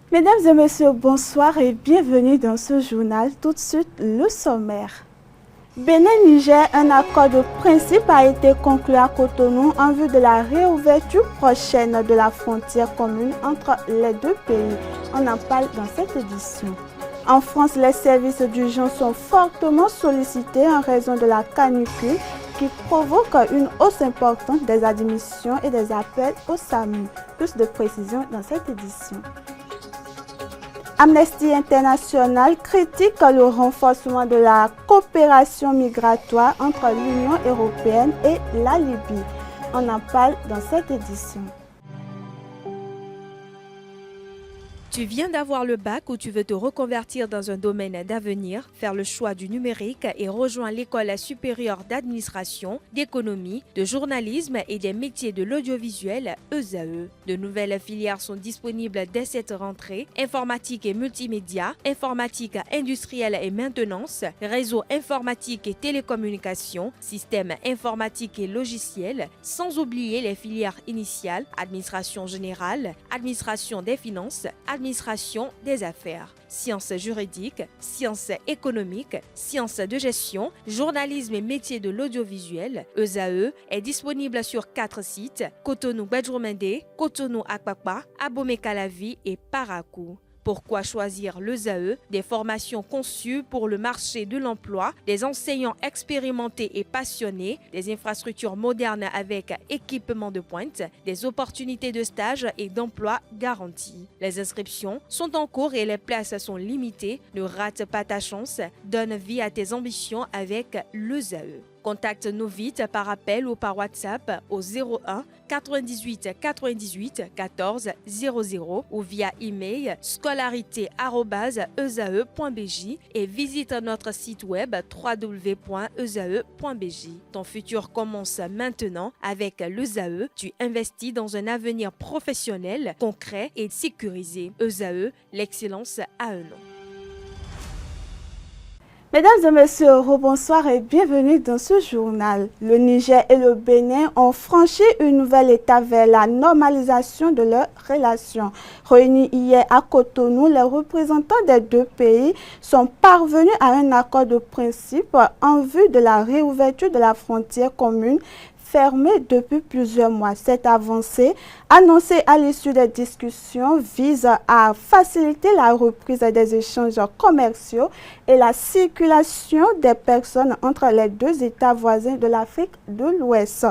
Mesdames et messieurs, bonsoir et bienvenue dans ce journal. Tout de suite, le sommaire. Bénin-Niger, un accord de principe a été conclu à Cotonou en vue de la réouverture prochaine de la frontière commune entre les deux pays. On en parle dans cette édition. En France, les services d'urgence sont fortement sollicités en raison de la canicule qui provoque une hausse importante des admissions et des appels au SAMU. Plus de précisions dans cette édition. Amnesty International critique le renforcement de la coopération migratoire entre l'Union européenne et la Libye. On en parle dans cette édition. Tu viens d'avoir le bac ou tu veux te reconvertir dans un domaine d'avenir, faire le choix du numérique et rejoindre l'école supérieure d'administration, d'économie, de journalisme et des métiers de l'audiovisuel ESAE. De nouvelles filières sont disponibles dès cette rentrée: informatique et multimédia, informatique industrielle et maintenance, réseau informatique et télécommunications, système informatique et logiciel, sans oublier les filières initiales: administration générale, administration des finances, administration des affaires, sciences juridiques, sciences économiques, sciences de gestion, journalisme et métiers de l'audiovisuel. ESAE est disponible sur 4 sites: Cotonou-Badjourmendé, Cotonou-Akpakpa, Abomey-Calavi et Parakou. Pourquoi choisir l'ESAE? Des formations conçues pour le marché de l'emploi, des enseignants expérimentés et passionnés, des infrastructures modernes avec équipement de pointe, des opportunités de stage et d'emploi garanties. Les inscriptions sont en cours et les places sont limitées. Ne rate pas ta chance, donne vie à tes ambitions avec l'ESAE. Contacte-nous vite par appel ou par WhatsApp au 01 98 98 14 00 ou via email scolarité@esae.bj et visite notre site web www.esae.bj. Ton futur commence maintenant avec l'ESAE. Tu investis dans un avenir professionnel, concret et sécurisé. ESAE, l'excellence à un nom. Mesdames et messieurs, bonsoir et bienvenue dans ce journal. Le Niger et le Bénin ont franchi une nouvelle étape vers la normalisation de leurs relations. Réunis hier à Cotonou, les représentants des deux pays sont parvenus à un accord de principe en vue de la réouverture de la frontière commune fermée depuis plusieurs mois. Cette avancée, annoncée à l'issue des discussions, vise à faciliter la reprise des échanges commerciaux et la circulation des personnes entre les deux États voisins de l'Afrique de l'Ouest.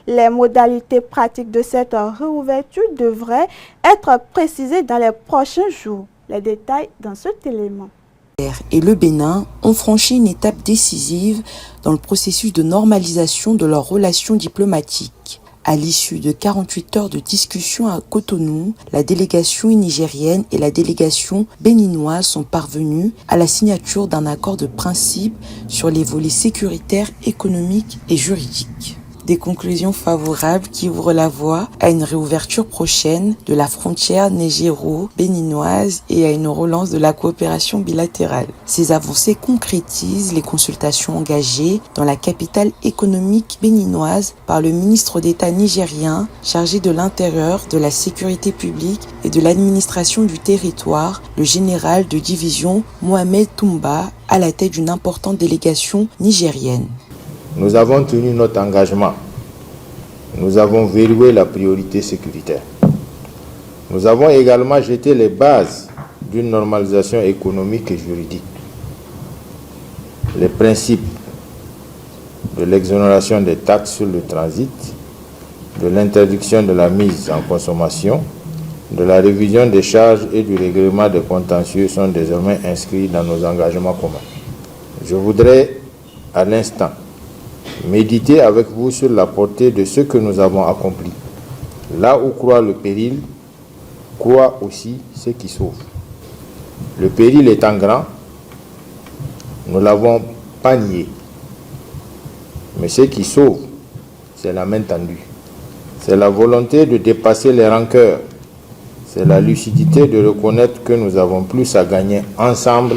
Les modalités pratiques de cette réouverture devraient être précisées dans les prochains jours. Les détails dans cet élément. Et le Bénin ont franchi une étape décisive dans le processus de normalisation de leurs relations diplomatiques. À l'issue de 48 heures de discussion à Cotonou, la délégation nigérienne et la délégation béninoise sont parvenues à la signature d'un accord de principe sur les volets sécuritaires, économiques et juridiques. Des conclusions favorables qui ouvrent la voie à une réouverture prochaine de la frontière nigéro-béninoise et à une relance de la coopération bilatérale. Ces avancées concrétisent les consultations engagées dans la capitale économique béninoise par le ministre d'État nigérien chargé de l'Intérieur, de la Sécurité publique et de l'administration du territoire, le général de division Mohamed Toumba, à la tête d'une importante délégation nigérienne. Nous avons tenu notre engagement. Nous avons verrouillé la priorité sécuritaire. Nous avons également jeté les bases d'une normalisation économique et juridique. Les principes de l'exonération des taxes sur le transit, de l'interdiction de la mise en consommation, de la révision des charges et du règlement des contentieux sont désormais inscrits dans nos engagements communs. Je voudrais à l'instant méditer avec vous sur la portée de ce que nous avons accompli. Là où croit le péril, croit aussi ce qui sauve. Le péril étant grand, nous ne l'avons pas nié. Mais ce qui sauve, c'est la main tendue. C'est la volonté de dépasser les rancœurs. C'est la lucidité de reconnaître que nous avons plus à gagner ensemble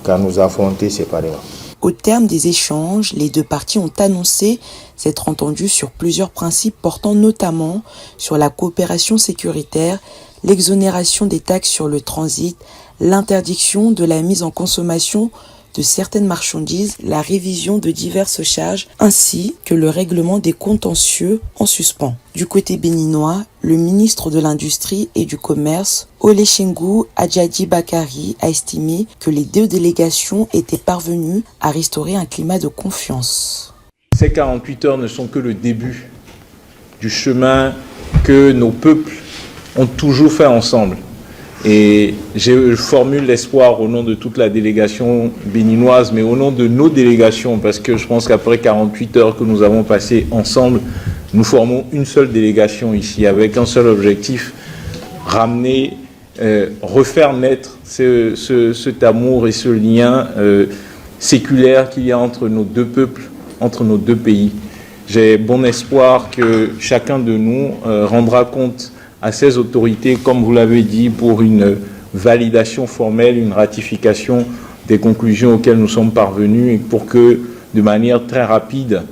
qu'à nous affronter séparément. Au terme des échanges, les deux parties ont annoncé s'être entendues sur plusieurs principes portant notamment sur la coopération sécuritaire, l'exonération des taxes sur le transit, l'interdiction de la mise en consommation de certaines marchandises, la révision de diverses charges, ainsi que le règlement des contentieux en suspens. Du côté béninois, le ministre de l'Industrie et du Commerce, Olusegun Adjadi Bakari, a estimé que les deux délégations étaient parvenues à restaurer un climat de confiance. Ces 48 heures ne sont que le début du chemin que nos peuples ont toujours fait ensemble. Et je formule l'espoir au nom de toute la délégation béninoise, mais au nom de nos délégations, parce que je pense qu'après 48 heures que nous avons passées ensemble, nous formons une seule délégation ici, avec un seul objectif, ramener, refaire naître cet amour et ce lien séculaire qu'il y a entre nos deux peuples, entre nos deux pays. J'ai bon espoir que chacun de nous rendra compte à ces autorités, comme vous l'avez dit, pour une validation formelle, une ratification des conclusions auxquelles nous sommes parvenus et pour que, de manière très rapide,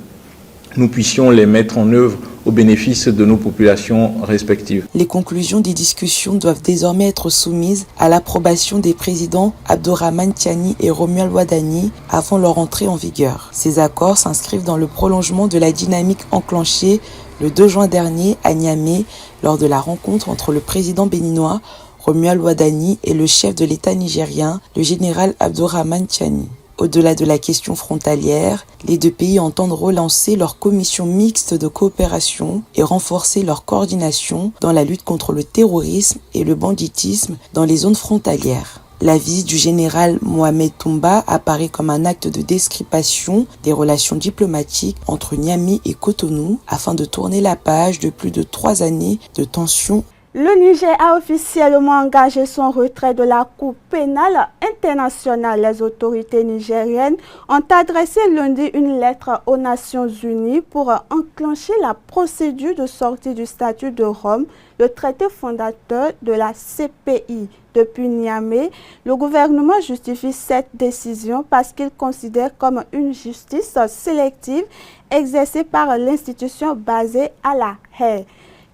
nous puissions les mettre en œuvre au bénéfice de nos populations respectives. Les conclusions des discussions doivent désormais être soumises à l'approbation des présidents Abdourahmane Tiani et Romuald Wadani avant leur entrée en vigueur. Ces accords s'inscrivent dans le prolongement de la dynamique enclenchée le 2 juin dernier à Niamey lors de la rencontre entre le président béninois Romuald Wadani et le chef de l'État nigérien, le général Abdourahmane Tiani. Au-delà de la question frontalière, les deux pays entendent relancer leur commission mixte de coopération et renforcer leur coordination dans la lutte contre le terrorisme et le banditisme dans les zones frontalières. La visite du général Mohamed Toumba apparaît comme un acte de description des relations diplomatiques entre Niamey et Cotonou afin de tourner la page de plus de 3 années de tensions. Le Niger a officiellement engagé son retrait de la Cour pénale internationale. Les autorités nigériennes ont adressé lundi une lettre aux Nations Unies pour enclencher la procédure de sortie du statut de Rome, le traité fondateur de la CPI. Depuis Niamey, le gouvernement justifie cette décision parce qu'il considère comme une justice sélective exercée par l'institution basée à La Haye.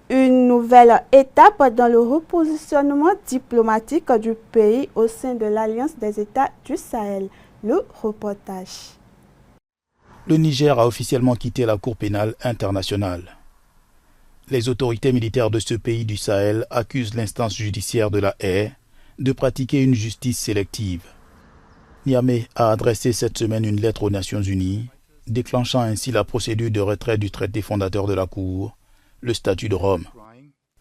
Une nouvelle étape dans le repositionnement diplomatique du pays au sein de l'Alliance des États du Sahel. Le reportage. Le Niger a officiellement quitté la Cour pénale internationale. Les autorités militaires de ce pays du Sahel accusent l'instance judiciaire de La Haye de pratiquer une justice sélective. Niamey a adressé cette semaine une lettre aux Nations Unies, déclenchant ainsi la procédure de retrait du traité fondateur de la Cour, le statut de Rome.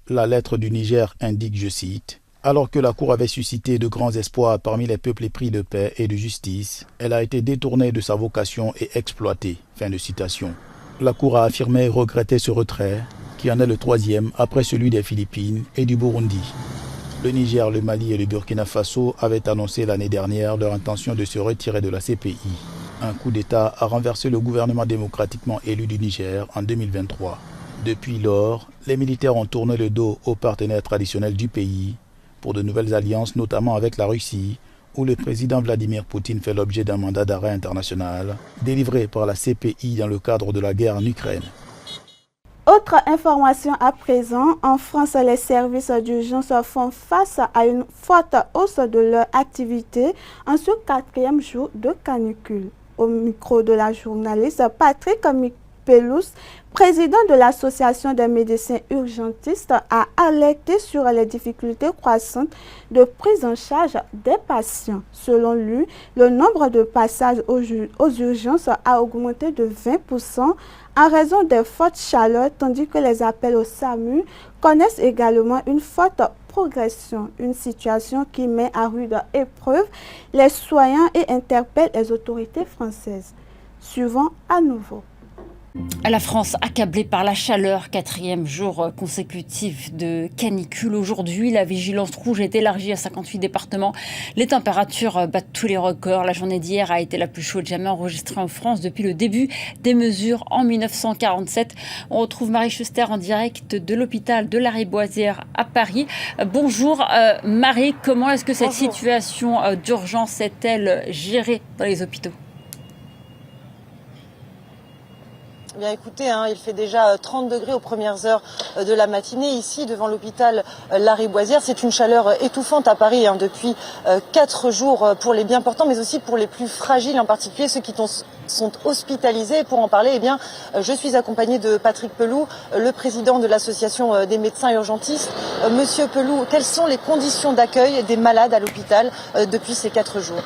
La lettre du Niger indique, je cite, « Alors que la Cour avait suscité de grands espoirs parmi les peuples épris de paix et de justice, elle a été détournée de sa vocation et exploitée. » Fin de citation. La Cour a affirmé regretter ce retrait, qui en est le 3e après celui des Philippines et du Burundi. Le Niger, le Mali et le Burkina Faso avaient annoncé l'année dernière leur intention de se retirer de la CPI. Un coup d'État a renversé le gouvernement démocratiquement élu du Niger en 2023. Depuis lors, les militaires ont tourné le dos aux partenaires traditionnels du pays pour de nouvelles alliances, notamment avec la Russie, où le président Vladimir Poutine fait l'objet d'un mandat d'arrêt international délivré par la CPI dans le cadre de la guerre en Ukraine. Autre information à présent, en France, les services d'urgence font face à une forte hausse de leur activité en ce 4e jour de canicule. Au micro de la journaliste Patrick Pelous, président de l'Association des médecins urgentistes, a alerté sur les difficultés croissantes de prise en charge des patients. Selon lui, le nombre de passages aux urgences a augmenté de 20% en raison des fortes chaleurs, tandis que les appels au SAMU connaissent également une forte progression, une situation qui met à rude épreuve les soignants et interpelle les autorités françaises. Suivons à nouveau. La France accablée par la chaleur, 4e jour consécutif de canicule. Aujourd'hui, la vigilance rouge est élargie à 58 départements. Les températures battent tous les records. La journée d'hier a été la plus chaude jamais enregistrée en France depuis le début des mesures en 1947. On retrouve Marie Schuster en direct de l'hôpital de la Riboisière à Paris. Bonjour Marie, comment est-ce que cette situation d'urgence est-elle gérée dans les hôpitaux ? Eh bien écoutez, il fait déjà 30 degrés aux premières heures de la matinée ici devant l'hôpital Lariboisière. C'est une chaleur étouffante à Paris depuis 4 jours pour les bien portants, mais aussi pour les plus fragiles, en particulier ceux qui sont hospitalisés. Et pour en parler, je suis accompagnée de Patrick Pelou, le président de l'association des médecins urgentistes. Monsieur Pelou, quelles sont les conditions d'accueil des malades à l'hôpital depuis ces 4 jours?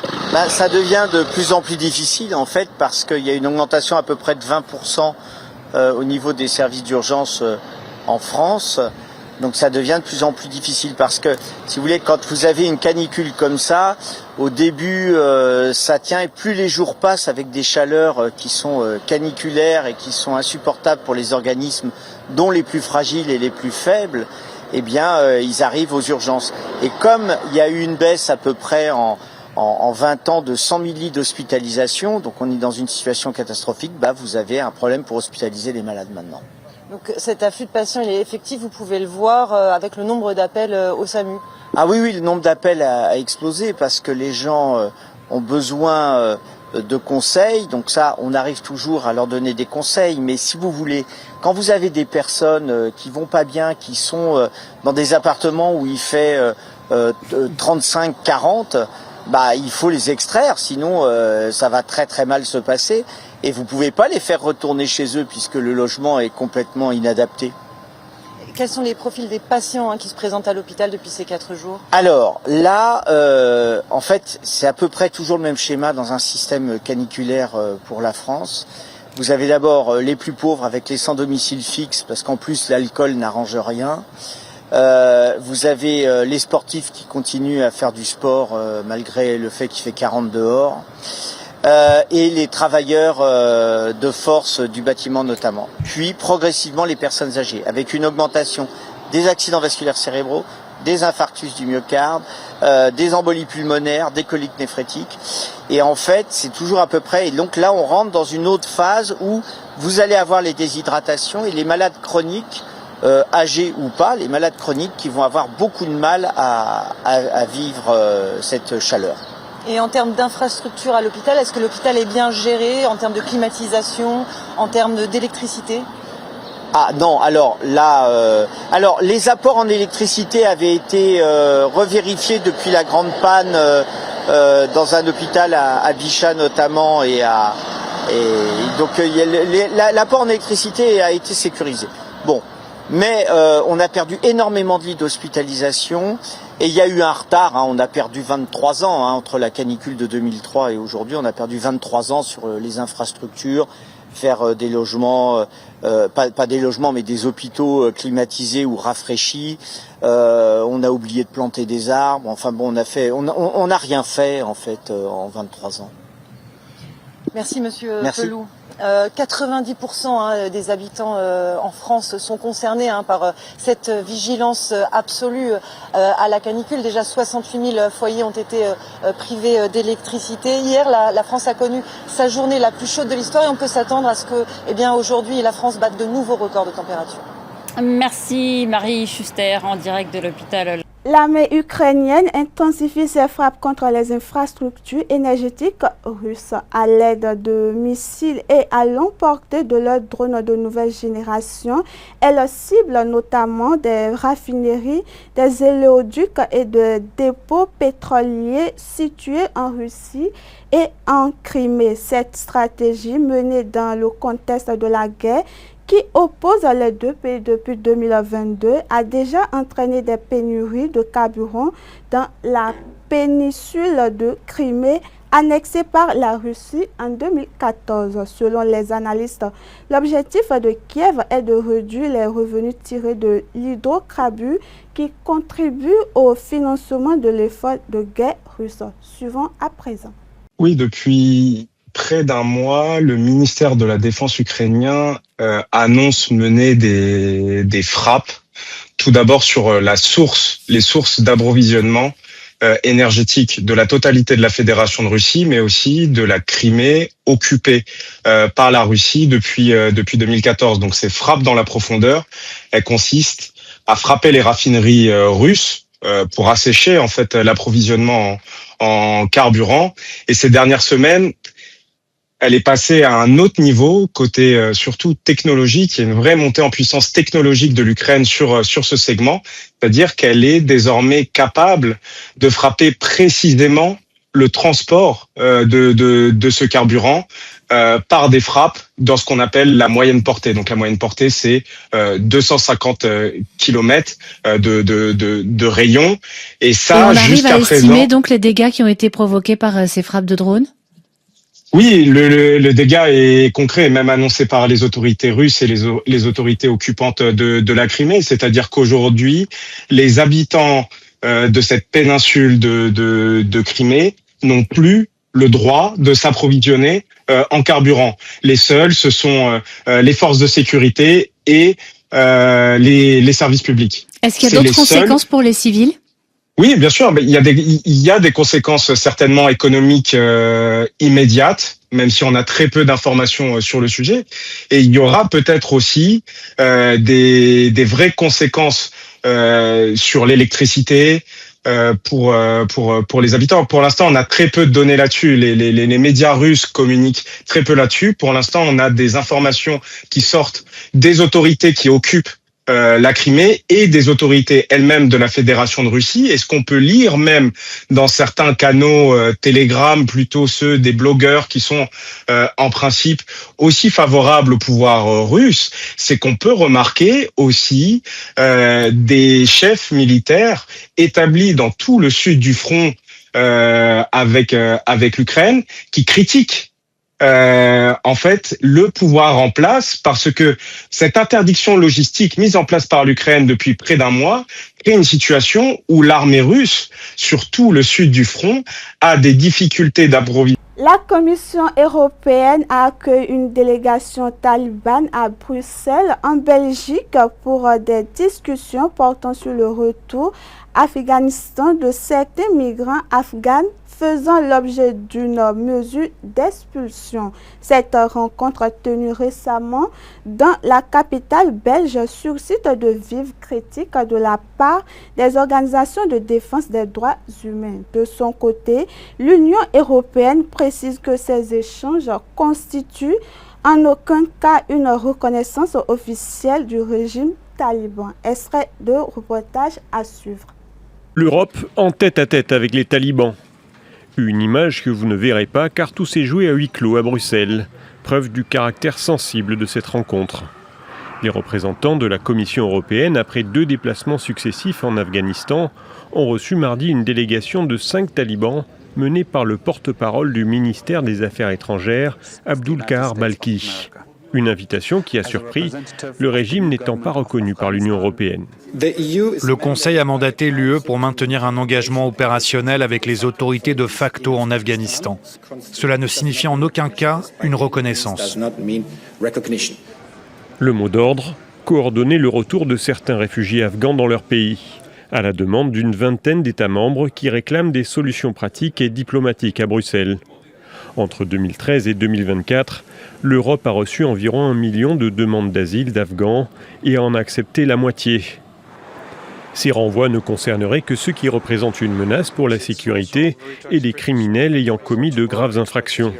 Ça devient de plus en plus difficile en fait parce qu'il y a une augmentation à peu près de 20% au niveau des services d'urgence en France. Donc ça devient de plus en plus difficile parce que, si vous voulez, quand vous avez une canicule comme ça, au début ça tient et plus les jours passent avec des chaleurs qui sont caniculaires et qui sont insupportables pour les organismes, dont les plus fragiles et les plus faibles, ils arrivent aux urgences. Et comme il y a eu une baisse à peu près en 20 ans de 100 000 lits d'hospitalisation, donc on est dans une situation catastrophique, vous avez un problème pour hospitaliser les malades maintenant. Donc cet afflux de patients, il est effectif, vous pouvez le voir avec le nombre d'appels au SAMU. Ah oui, le nombre d'appels a explosé parce que les gens ont besoin de conseils, donc ça, on arrive toujours à leur donner des conseils, mais si vous voulez, quand vous avez des personnes qui vont pas bien, qui sont dans des appartements où il fait 35-40, il faut les extraire, sinon ça va très très mal se passer et vous pouvez pas les faire retourner chez eux puisque le logement est complètement inadapté. Quels sont les profils des patients qui se présentent à l'hôpital depuis ces 4 jours? Alors là, en fait, c'est à peu près toujours le même schéma dans un système caniculaire pour la France. Vous avez d'abord les plus pauvres avec les sans domicile fixe parce qu'en plus l'alcool n'arrange rien. Vous avez les sportifs qui continuent à faire du sport malgré le fait qu'il fait 40 dehors. Et les travailleurs de force du bâtiment notamment. Puis progressivement les personnes âgées, avec une augmentation des accidents vasculaires cérébraux, des infarctus du myocarde, des embolies pulmonaires, des coliques néphrétiques. Et en fait, c'est toujours à peu près... Et donc là, on rentre dans une autre phase où vous allez avoir les déshydratations et les malades chroniques, âgés ou pas, les malades chroniques qui vont avoir beaucoup de mal à vivre cette chaleur. Et en termes d'infrastructure à l'hôpital, est-ce que l'hôpital est bien géré en termes de climatisation, en termes d'électricité? Ah non, alors là, les apports en électricité avaient été revérifiés depuis la grande panne dans un hôpital à Bichat notamment donc l'apport en électricité a été sécurisé. Bon, mais on a perdu énormément de lits d'hospitalisation. Et il y a eu un retard, on a perdu 23 ans entre la canicule de 2003 et aujourd'hui, on a perdu 23 ans sur les infrastructures, faire des logements, pas des logements mais des hôpitaux climatisés ou rafraîchis. On a oublié de planter des arbres, on n'a rien fait en fait en 23 ans. Merci Monsieur Pelou. 90% des habitants en France sont concernés par cette vigilance absolue à la canicule. Déjà 68 000 foyers ont été privés d'électricité. Hier, la France a connu sa journée la plus chaude de l'histoire et on peut s'attendre à ce que, aujourd'hui, la France batte de nouveaux records de température. Merci Marie Schuster en direct de l'hôpital. L'armée ukrainienne intensifie ses frappes contre les infrastructures énergétiques russes à l'aide de missiles et à longue portée de leurs drones de nouvelle génération. Elle cible notamment des raffineries, des éléoducs et des dépôts pétroliers situés en Russie et en Crimée. Cette stratégie menée dans le contexte de la guerre qui oppose les deux pays depuis 2022, a déjà entraîné des pénuries de carburant dans la péninsule de Crimée, annexée par la Russie en 2014. Selon les analystes, l'objectif de Kiev est de réduire les revenus tirés de l'hydrocarbure qui contribue au financement de l'effort de guerre russe. Suivant à présent. Oui, depuis près d'un mois, le ministère de la Défense ukrainien annonce mener des frappes, tout d'abord sur les sources d'approvisionnement énergétique de la totalité de la Fédération de Russie, mais aussi de la Crimée occupée par la Russie depuis 2014. Donc ces frappes dans la profondeur, elles consistent à frapper les raffineries russes pour assécher en fait l'approvisionnement en carburant. Et ces dernières semaines, elle est passée à un autre niveau, côté surtout technologique. Il y a une vraie montée en puissance technologique de l'Ukraine sur ce segment, c'est-à-dire qu'elle est désormais capable de frapper précisément le transport de ce carburant par des frappes dans ce qu'on appelle la moyenne portée. Donc la moyenne portée, c'est 250 km de rayon. Et ça, on arrive jusqu'à à estimer présent, donc les dégâts qui ont été provoqués par ces frappes de drones? oui, le dégât est concret, et même annoncé par les autorités russes et les autorités occupantes de la Crimée. C'est-à-dire qu'aujourd'hui, les habitants de cette péninsule de Crimée n'ont plus le droit de s'approvisionner en carburant. Les seuls, ce sont les forces de sécurité et les services publics. Est-ce qu'il y a d'autres conséquences pour les civils? Oui, bien sûr. Mais il y a des conséquences certainement économiques immédiates, même si on a très peu d'informations sur le sujet. Et il y aura peut-être aussi des vraies conséquences sur l'électricité pour les habitants. Pour l'instant, on a très peu de données là-dessus. Les médias russes communiquent très peu là-dessus. Pour l'instant, on a des informations qui sortent des autorités qui occupent la Crimée et des autorités elles-mêmes de la Fédération de Russie. Et ce qu'on peut lire même dans certains canaux Telegram, plutôt ceux des blogueurs qui sont en principe aussi favorables au pouvoir russe, c'est qu'on peut remarquer aussi des chefs militaires établis dans tout le sud du front avec l'Ukraine qui critiquent en fait le pouvoir en place, parce que cette interdiction logistique mise en place par l'Ukraine depuis près d'un mois crée une situation où l'armée russe, sur tout le sud du front, a des difficultés d'approvisionnement. La Commission européenne a accueilli une délégation talibane à Bruxelles, en Belgique, pour des discussions portant sur le retour à Afghanistan de certains migrants afghans faisant l'objet d'une mesure d'expulsion. Cette rencontre tenue récemment dans la capitale belge suscite de vives critiques de la part des organisations de défense des droits humains. De son côté, l'Union européenne précise que ces échanges constituent en aucun cas une reconnaissance officielle du régime taliban. Extrait de reportage à suivre. L'Europe en tête-à-tête avec les talibans. Une image que vous ne verrez pas car tout s'est joué à huis clos à Bruxelles, preuve du caractère sensible de cette rencontre. Les représentants de la Commission européenne, après 2 déplacements successifs en Afghanistan, ont reçu mardi une délégation de 5 talibans menée par le porte-parole du ministère des Affaires étrangères, Abdulkar Balki. Une invitation qui a surpris, le régime n'étant pas reconnu par l'Union européenne. Le Conseil a mandaté l'UE pour maintenir un engagement opérationnel avec les autorités de facto en Afghanistan. Cela ne signifie en aucun cas une reconnaissance. Le mot d'ordre, coordonner le retour de certains réfugiés afghans dans leur pays, à la demande d'une vingtaine d'États membres qui réclament des solutions pratiques et diplomatiques à Bruxelles. Entre 2013 et 2024, l'Europe a reçu environ 1 million de demandes d'asile d'Afghans et en a accepté la moitié. Ces renvois ne concerneraient que ceux qui représentent une menace pour la sécurité et des criminels ayant commis de graves infractions.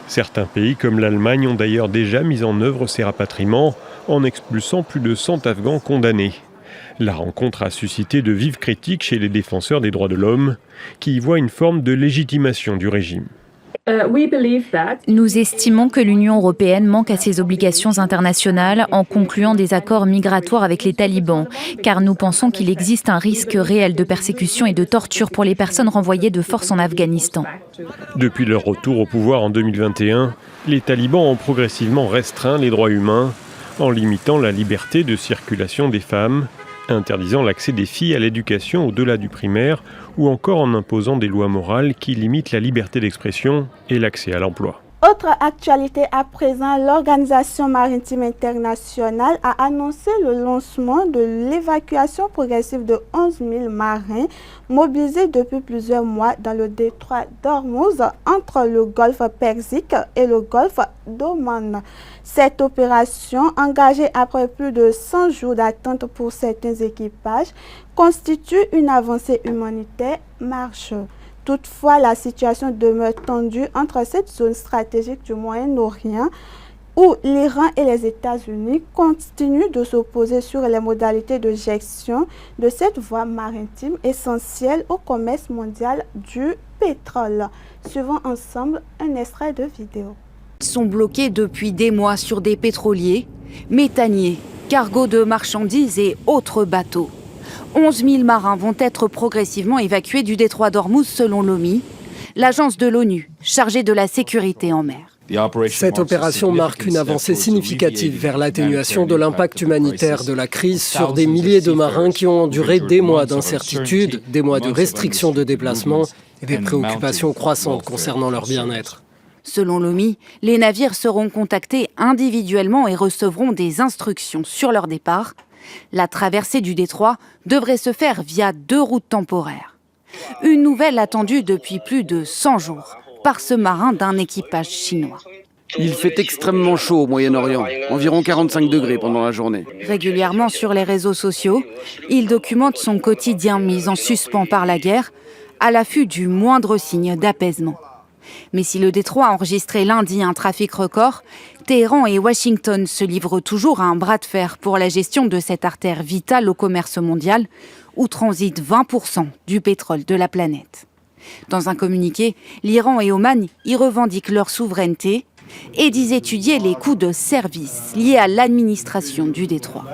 Certains pays comme l'Allemagne ont d'ailleurs déjà mis en œuvre ces rapatriements en expulsant plus de 100 Afghans condamnés. La rencontre a suscité de vives critiques chez les défenseurs des droits de l'homme qui y voient une forme de légitimation du régime. Nous estimons que l'Union européenne manque à ses obligations internationales en concluant des accords migratoires avec les talibans, car nous pensons qu'il existe un risque réel de persécution et de torture pour les personnes renvoyées de force en Afghanistan. Depuis leur retour au pouvoir en 2021, les talibans ont progressivement restreint les droits humains en limitant la liberté de circulation des femmes, interdisant l'accès des filles à l'éducation au-delà du primaire ou encore en imposant des lois morales qui limitent la liberté d'expression et l'accès à l'emploi. Autre actualité à présent, l'Organisation maritime internationale a annoncé le lancement de l'évacuation progressive de 11 000 marins mobilisés depuis plusieurs mois dans le détroit d'Ormuz entre le golfe Persique et le golfe d'Oman. Cette opération, engagée après plus de 100 jours d'attente pour certains équipages, constitue une avancée humanitaire majeure. Toutefois, la situation demeure tendue entre cette zone stratégique du Moyen-Orient où l'Iran et les États-Unis continuent de s'opposer sur les modalités de gestion de cette voie maritime essentielle au commerce mondial du pétrole. Suivons ensemble un extrait de vidéo. Ils sont bloqués depuis des mois sur des pétroliers, méthaniers, cargos de marchandises et autres bateaux. 11 000 marins vont être progressivement évacués du détroit d'Ormuz selon l'OMI, l'agence de l'ONU chargée de la sécurité en mer. Cette opération marque une avancée significative vers l'atténuation de l'impact humanitaire de la crise sur des milliers de marins qui ont enduré des mois d'incertitude, des mois de restrictions de déplacement et des préoccupations croissantes concernant leur bien-être. Selon l'OMI, les navires seront contactés individuellement et recevront des instructions sur leur départ. La traversée du détroit devrait se faire via 2 routes temporaires. Une nouvelle attendue depuis plus de 100 jours par ce marin d'un équipage chinois. Il fait extrêmement chaud au Moyen-Orient, environ 45 degrés pendant la journée. Régulièrement sur les réseaux sociaux, il documente son quotidien mis en suspens par la guerre, à l'affût du moindre signe d'apaisement. Mais si le détroit a enregistré lundi un trafic record, Téhéran et Washington se livrent toujours à un bras de fer pour la gestion de cette artère vitale au commerce mondial, où transite 20% du pétrole de la planète. Dans un communiqué, l'Iran et Oman y revendiquent leur souveraineté et disent étudier les coûts de service liés à l'administration du détroit.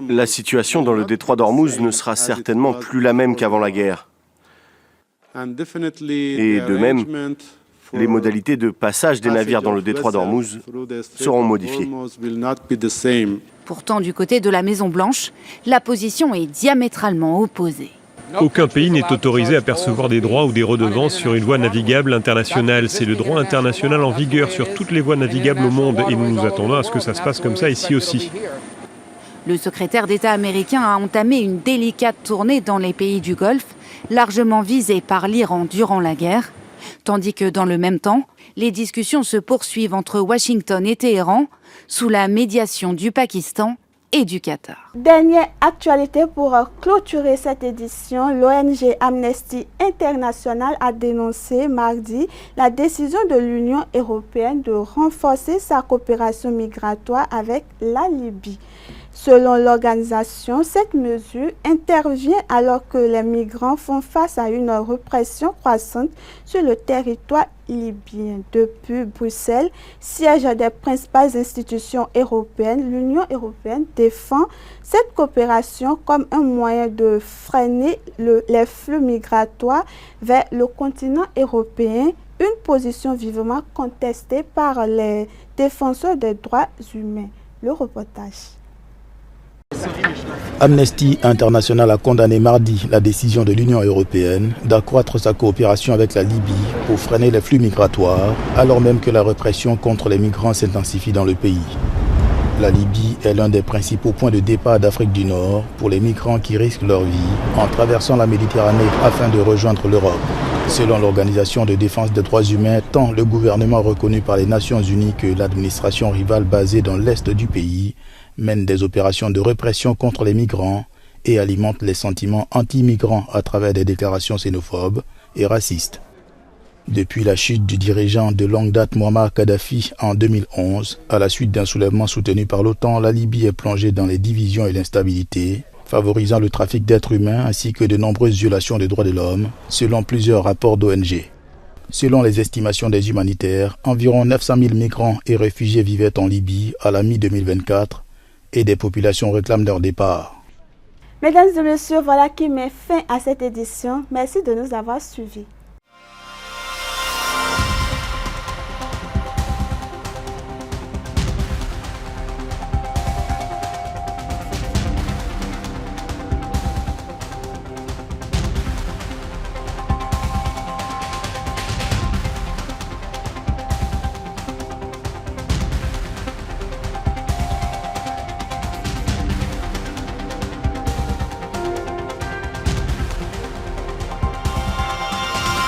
La situation dans le détroit d'Ormuz ne sera certainement plus la même qu'avant la guerre. Et de même, les modalités de passage des navires dans le détroit d'Ormuz seront modifiées. Pourtant, du côté de la Maison-Blanche, la position est diamétralement opposée. Aucun pays n'est autorisé à percevoir des droits ou des redevances sur une voie navigable internationale. C'est le droit international en vigueur sur toutes les voies navigables au monde et nous nous attendons à ce que ça se passe comme ça ici aussi. Le secrétaire d'État américain a entamé une délicate tournée dans les pays du Golfe, largement visés par l'Iran durant la guerre, tandis que dans le même temps, les discussions se poursuivent entre Washington et Téhéran sous la médiation du Pakistan et du Qatar. Dernière actualité pour clôturer cette édition, l'ONG Amnesty International a dénoncé mardi la décision de l'Union européenne de renforcer sa coopération migratoire avec la Libye. Selon l'organisation, cette mesure intervient alors que les migrants font face à une répression croissante sur le territoire libyen. Depuis Bruxelles, siège des principales institutions européennes, l'Union européenne défend cette coopération comme un moyen de freiner les flux migratoires vers le continent européen, une position vivement contestée par les défenseurs des droits humains. Le reportage. Amnesty International a condamné mardi la décision de l'Union européenne d'accroître sa coopération avec la Libye pour freiner les flux migratoires, alors même que la répression contre les migrants s'intensifie dans le pays. La Libye est l'un des principaux points de départ d'Afrique du Nord pour les migrants qui risquent leur vie en traversant la Méditerranée afin de rejoindre l'Europe. Selon l'Organisation de défense des droits humains, tant le gouvernement reconnu par les Nations Unies que l'administration rivale basée dans l'est du pays mènent des opérations de répression contre les migrants et alimentent les sentiments anti-migrants à travers des déclarations xénophobes et racistes. Depuis la chute du dirigeant de longue date Muammar Kadhafi en 2011, à la suite d'un soulèvement soutenu par l'OTAN, la Libye est plongée dans les divisions et l'instabilité, favorisant le trafic d'êtres humains ainsi que de nombreuses violations des droits de l'homme, selon plusieurs rapports d'ONG. Selon les estimations des humanitaires, environ 900 000 migrants et réfugiés vivaient en Libye à la mi-2024 et des populations réclament leur départ. Mesdames et messieurs, voilà qui met fin à cette édition. Merci de nous avoir suivis.